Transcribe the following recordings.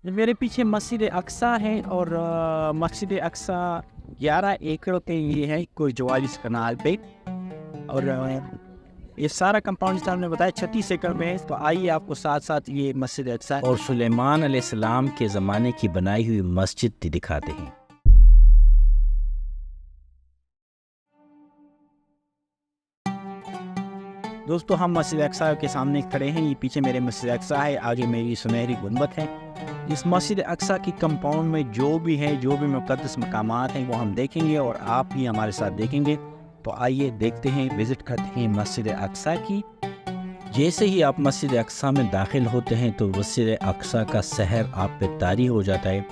मेरे पीछे मस्जिद अक्सा है और मस्जिद अक्सा 11 एकड़ पे ये है, कोई 44 कनाल पे। और ये सारा कंपाउंड जितना हमने बताया 36 एकड़ में है। तो आइए आपको साथ साथ ये मस्जिद अक्सा और सुलेमान अलैहिस्सलाम के ज़माने की बनाई हुई मस्जिद दिखाते हैं। दोस्तों, हम मस्जिद अक्सा के सामने खड़े हैं। ये पीछे मेरे मस्जिद अक्सा है, आगे मेरी सुनहरी गुंबद है। इस मस्जिद अक्सा की कंपाउंड में जो भी है, जो भी मुक़द्दस मकामात हैं, वो हम देखेंगे और आप भी हमारे साथ देखेंगे। तो आइए देखते हैं, विज़िट करते हैं मस्जिद अक्सा की। जैसे ही आप मस्जिद अक्सा में दाखिल होते हैं तो मस्जिद अक्सा का शहर आप पे तारी हो जाता है।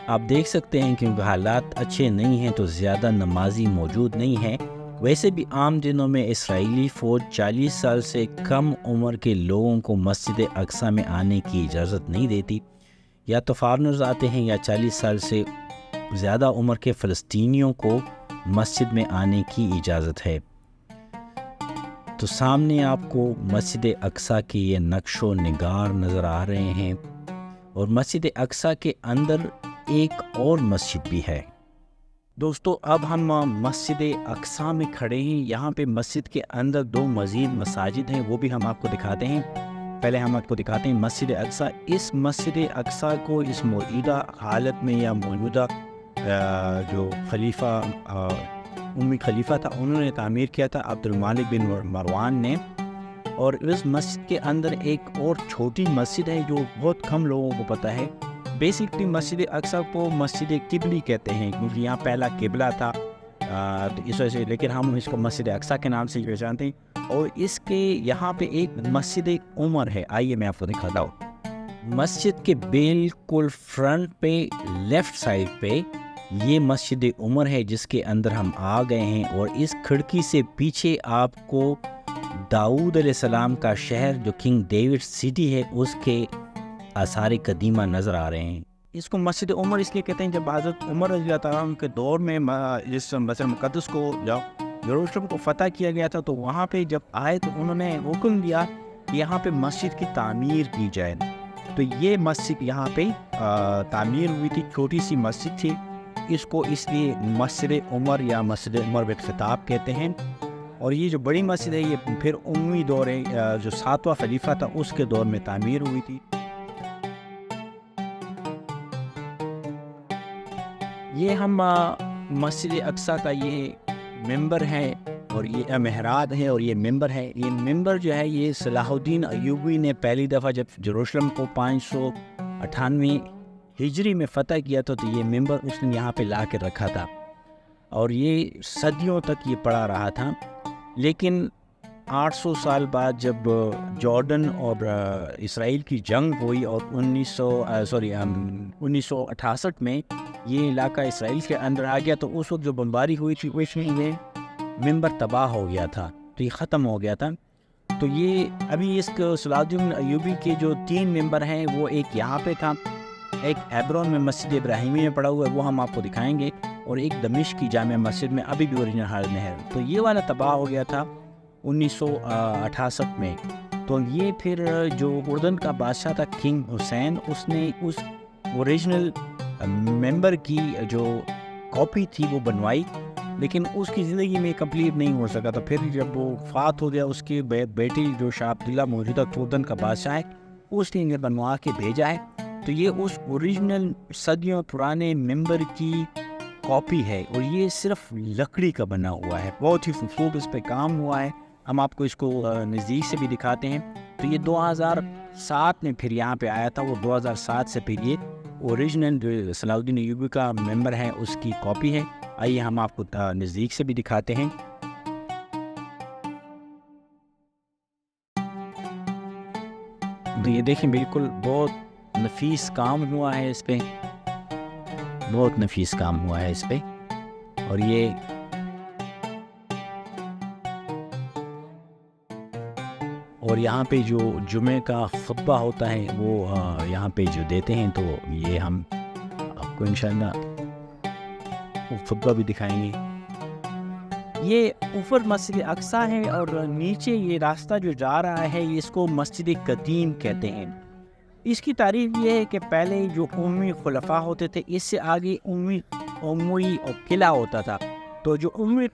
आप देख सकते हैं क्योंकि हालात अच्छे नहीं हैं तो ज़्यादा नमाजी मौजूद नहीं है। वैसे भी आम दिनों में इसराइली फ़ौज 40 साल से कम उम्र के लोगों को मस्जिद अक्सा में आने की इजाज़त नहीं देती। या तो फॉरेनर्स आते हैं या 40 साल से ज़्यादा उम्र के फ़लस्तीनियों को मस्जिद में आने की इजाज़त है। तो सामने आपको मस्जिद अक्सा के ये नक्शो निगार नज़र आ रहे हैं और मस्जिद अक्सा के अंदर एक और मस्जिद भी है। दोस्तों, अब हम मस्जिद अक्सा में खड़े हैं। यहाँ पे मस्जिद के अंदर 2 मज़ीद मसाजिद हैं, वो भी हम आपको दिखाते हैं। पहले हम आपको दिखाते हैं मस्जिद अक्सा। इस मस्जिद अक्सा को इस मौजूदा हालत में या मौजूदा जो खलीफा उम्मी खलीफा था, उन्होंने तामीर किया था, अब्दुल मालिक बिन मरवान ने। और इस मस्जिद के अंदर एक और छोटी मस्जिद है जो बहुत कम लोगों को पता है। बेसिकली मस्जिद अक्सा को मस्जिद किबली कहते हैं क्योंकि यहाँ पहला किबला था, तो इस वजह से, लेकिन हम इसको मस्जिद अक्सा के नाम से पहचानते हैं। और इसके यहाँ पे एक मस्जिद उमर है, आइए मैं आपको दिखाता हूँ। मस्जिद के बिल्कुल फ्रंट पे लेफ़्ट साइड पे ये मस्जिद उमर है जिसके अंदर हम आ गए हैं। और इस खिड़की से पीछे आपको दाऊद अलैहिस्सलाम का शहर जो किंग डेविड सिटी है उसके आसार कदीमा नज़र आ रहे हैं। इसको मस्जिद उमर इसलिए कहते हैं जब हज़रत उमर रज़ी अल्लाह तआला अन्हु के दौर में इस मस्जिद मुक़द्दस को यरूशलेम को फ़तह किया गया था, तो वहाँ पे जब आए तो उन्होंने हुक्म दिया कि यहाँ पे मस्जिद की तामीर की जाए। तो ये मस्जिद यहाँ पे तामीर हुई थी, छोटी सी मस्जिद थी। इसको इसलिए मस्जिद उमर या मस्जिद उमर बिल खिताब कहते हैं। और ये जो बड़ी मस्जिद है ये फिर उम्मी दौर जो 7वां खलीफा था उसके दौर में तामीर हुई थी। ये हम मस्जिद अक्सा का ये मेंबर है और ये मेहराब है और ये मेंबर है। ये मेंबर जो है ये सलाहुद्दीन अय्यूबी ने पहली दफ़ा जब यरूशलेम को 598 हिजरी में फ़तह किया था, तो ये मेंबर उसने यहाँ पे ला के रखा था और ये सदियों तक ये पड़ा रहा था। लेकिन 800 साल बाद जब जॉर्डन और इसराइल की जंग हुई और 1968 में ये इलाका इसराइल के अंदर आ गया, तो उस वक्त जो बमबारी हुई थी उसमें ये मेंबर तबाह हो गया था, तो ये ख़त्म हो गया था। तो ये अभी इस सलाहुद्दीन अय्यूबी के जो 3 मेंबर हैं, वो एक यहाँ पे था, एक हेब्रोन में मस्जिद इब्राहिमी में पड़ा हुआ है, वो हम आपको दिखाएंगे, और एक दमिश्क की जामिया मस्जिद में अभी भी ओरिजिनल हालत में है। तो ये वाला तबाह हो गया था 1968 में। तो ये फिर जो उर्दन का बादशाह था किंग हुसैन, उसने उस ओरिजिनल मेंबर की जो कॉपी थी वो बनवाई, लेकिन उसकी ज़िंदगी में कंप्लीट नहीं हो सका। तो फिर जब वो फात हो गया, उसकी बेटी जो शाह अब्दुल्ला मौजूदा उर्दन का बादशाह है, उसने इन्हें बनवा के भेजा है। तो ये उस ओरिजिनल सदियों पुराने मेंबर की कॉपी है और ये सिर्फ लकड़ी का बना हुआ है, बहुत ही खूबसूरत इस पे काम हुआ है। हम आपको इसको नज़दीक से भी दिखाते हैं। तो ये 2007 में फिर यहाँ पे आया था, वो 2007 से फिर ये ओरिजिनल जो सलाहुद्दीन अय्यूबी का मेंबर है उसकी कॉपी है। आइए हम आपको नज़दीक से भी दिखाते हैं। तो ये देखें, बिल्कुल बहुत नफीस काम हुआ है इस पे, बहुत नफीस काम हुआ है इस पे। और ये यहाँ पे जो जुमे का खुतबा होता है वो यहाँ पे जो देते हैं, तो ये हम आपको इंशाअल्लाह वो खुतबा भी दिखाएंगे। ये ऊपर मस्जिद अक्सा है और नीचे ये रास्ता जो जा रहा है इसको मस्जिद कदीम कहते हैं। اس کی تعریف یہ ہے کہ پہلے جو امی خلفاء ہوتے تھے اس سے آگے امی قلعہ ہوتا تھا. تو جو امی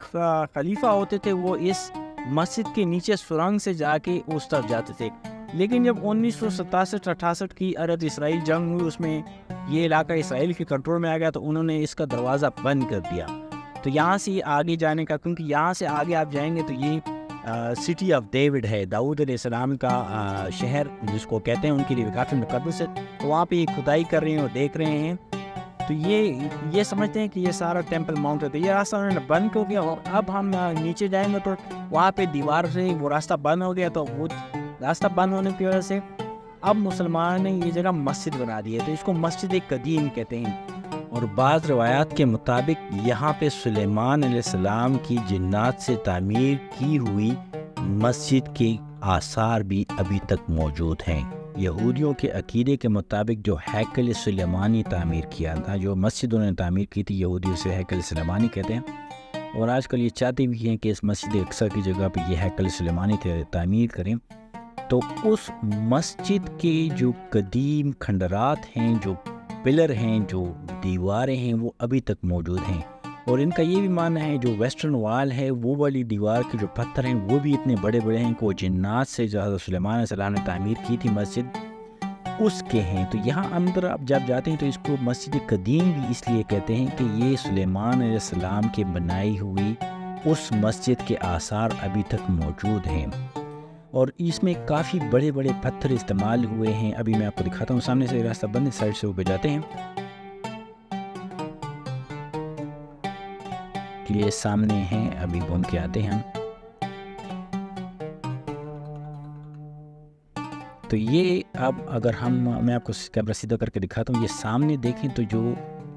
خلیفہ ہوتے تھے وہ اس مسجد کے نیچے سرنگ سے جا کے اس طرف جاتے تھے. لیکن جب 1967-68 کی عرب اسرائیل جنگ ہوئی، اس میں یہ علاقہ اسرائیل کے کنٹرول میں آ گیا تو انہوں نے اس کا دروازہ بند کر دیا. تو یہاں سے آگے جانے کا، کیونکہ یہاں سے آگے آپ جائیں گے تو یہ سٹی آف ڈیوڈ ہے، داؤد علیہ السلام کا شہر جس کو کہتے ہیں، ان کے لیے کافی مقدس ہے. تو وہاں پہ یہ کھدائی کر رہے ہیں اور دیکھ رہے ہیں، تو یہ سمجھتے ہیں کہ یہ سارا ٹیمپل ماؤنٹ ہے. تو یہ راستہ انہوں نے بند کر دیا، اور اب ہم نیچے جائیں گے تو وہاں پہ دیوار سے وہ راستہ بند ہو گیا. تو وہ راستہ بند ہونے کی وجہ سے اب مسلمان نے یہ جگہ مسجد بنا دی ہے. تو اس کو مسجد قدیم کہتے ہیں. اور بعض روایات کے مطابق یہاں پہ سلیمان علیہ السلام کی جنات سے تعمیر کی ہوئی مسجد کے آثار بھی ابھی تک موجود ہیں. یہودیوں کے عقیدے کے مطابق جو ہیکل سلیمانی تعمیر کیا تھا، جو مسجد انہوں نے تعمیر کی تھی، یہودی اسے ہیکل سلیمانی کہتے ہیں. اور آج کل یہ چاہتے بھی ہیں کہ اس مسجد اقصی کی جگہ پہ یہ ہیکل سلیمانی تعمیر کریں. تو اس مسجد کے جو قدیم کھنڈرات ہیں، جو پلر ہیں، جو دیواریں ہیں، وہ ابھی تک موجود ہیں. اور ان کا یہ بھی ماننا ہے جو ویسٹرن وال ہے، وہ والی دیوار کے جو پتھر ہیں وہ بھی اتنے بڑے بڑے ہیں کہ وہ جنات سے جو حضرت سلیمان علیہ السلام نے تعمیر کی تھی مسجد، اس کے ہیں. تو یہاں اندر آپ جب جاتے ہیں تو اس کو مسجد قدیم بھی اس لیے کہتے ہیں کہ یہ سلیمان علیہ السلام کے بنائی ہوئی اس مسجد کے آثار ابھی تک موجود ہیں. اور اس میں کافی بڑے بڑے پتھر استعمال ہوئے ہیں. ابھی میں آپ کو دکھاتا ہوں، سامنے سے راستہ بند، سائڈ سے اوپر جاتے ہیں. یہ سامنے ہیں، ابھی بن کے آتے ہیں ہم. تو یہ اب اگر میں آپ کو کیمرہ سیدھا کر کے دکھاتا ہوں، یہ سامنے دیکھیں تو جو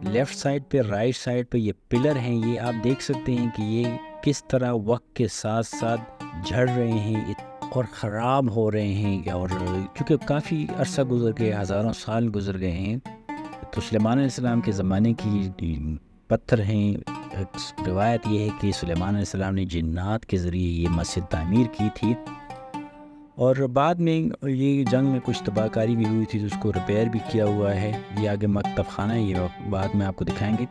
لیفٹ سائڈ پہ، رائٹ سائڈ پہ یہ پلر ہیں، یہ آپ دیکھ سکتے ہیں کہ یہ کس طرح وقت کے ساتھ ساتھ جھڑ رہے ہیں اور خراب ہو رہے ہیں. اور کیونکہ کافی عرصہ گزر گئے، ہزاروں سال گزر گئے ہیں. تو سلیمان علیہ السلام کے زمانے کی پتھر ہیں. روایت یہ ہے کہ سلیمان علیہ السلام نے جنات کے ذریعے یہ مسجد تعمیر کی تھی، اور بعد میں یہ جنگ میں کچھ تباہ کاری بھی ہوئی تھی تو اس کو ریپیئر بھی کیا ہوا ہے. یہ آگے مکتب خانہ ہے، یہ بعد میں آپ کو دکھائیں گے.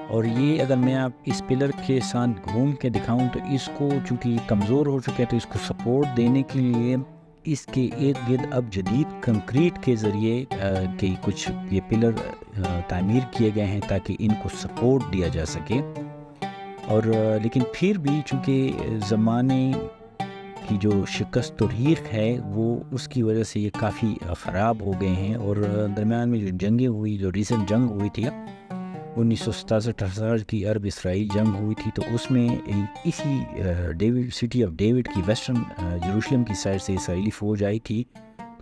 اور یہ اگر میں آپ اس پلر کے ساتھ گھوم کے دکھاؤں تو اس کو چونکہ کمزور ہو چکے ہیں تو اس کو سپورٹ دینے کے لیے اس کے ارد گرد اب جدید کنکریٹ کے ذریعے کہ کچھ یہ پلر تعمیر کیے گئے ہیں تاکہ ان کو سپورٹ دیا جا سکے. اور لیکن پھر بھی چونکہ زمانے کی جو شکست و ریخ ہے وہ اس کی وجہ سے یہ کافی خراب ہو گئے ہیں. اور درمیان میں جو جنگیں ہوئی، جو ریسنٹ جنگ ہوئی تھی 1967-68 کی عرب اسرائیل جنگ ہوئی تھی، تو اس میں اسی سٹی آف ڈیوڈ کی ویسٹرن یروشلم کی سائڈ سے اسرائیلی فوج آئی تھی.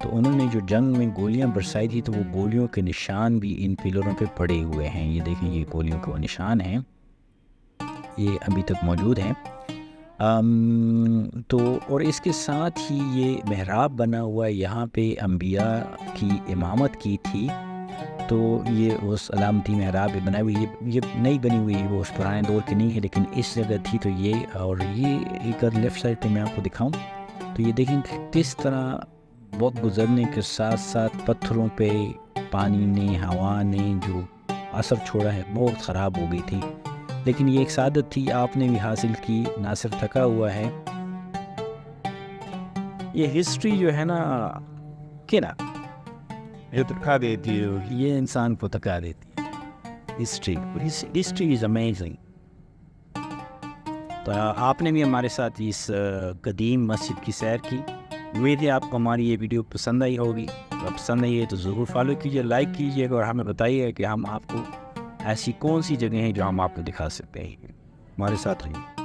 تو انہوں نے جو جنگ میں گولیاں برسائی تھی تو وہ گولیوں کے نشان بھی ان پلروں پہ پڑے ہوئے ہیں. یہ دیکھیں، یہ گولیوں کے وہ نشان ہیں، یہ ابھی تک موجود ہیں. تو اور اس کے ساتھ ہی یہ محراب بنا ہوا ہے، یہاں پہ انبیاء کی امامت کی تھی. تو یہ اس علامتی محراب بنا ہوئی، یہ نئی بنی ہوئی ہے، وہ اس پرانے دور کی نہیں ہے، لیکن اس جگہ تھی. تو یہ اور یہ ایک لیفٹ سائڈ پہ میں آپ کو دکھاؤں تو یہ دیکھیں کہ کس طرح وقت گزرنے کے ساتھ ساتھ پتھروں پہ پانی نے، ہوا نے جو اثر چھوڑا ہے بہت خراب ہو گئی تھی. لیکن یہ ایک سعادت تھی، آپ نے بھی حاصل کی، نہ صرف تھکا ہوا ہے. یہ ہسٹری جو ہے نا کہ نا یہ تھکا دیتی ہے، یہ انسان کو تھکا دیتی ہے. History is amazing. تو آپ نے بھی ہمارے ساتھ اس قدیم مسجد کی سیر کی. امید ہے آپ کو ہماری یہ ویڈیو پسند آئی ہوگی. اگر پسند آئی ہے تو ضرور فالو کیجیے، لائک کیجیے اور ہمیں بتائیے کہ ہم آپ کو ایسی کون سی جگہیں ہیں جو ہم آپ کو دکھا سکتے ہیں. ہمارے ساتھ رہیے.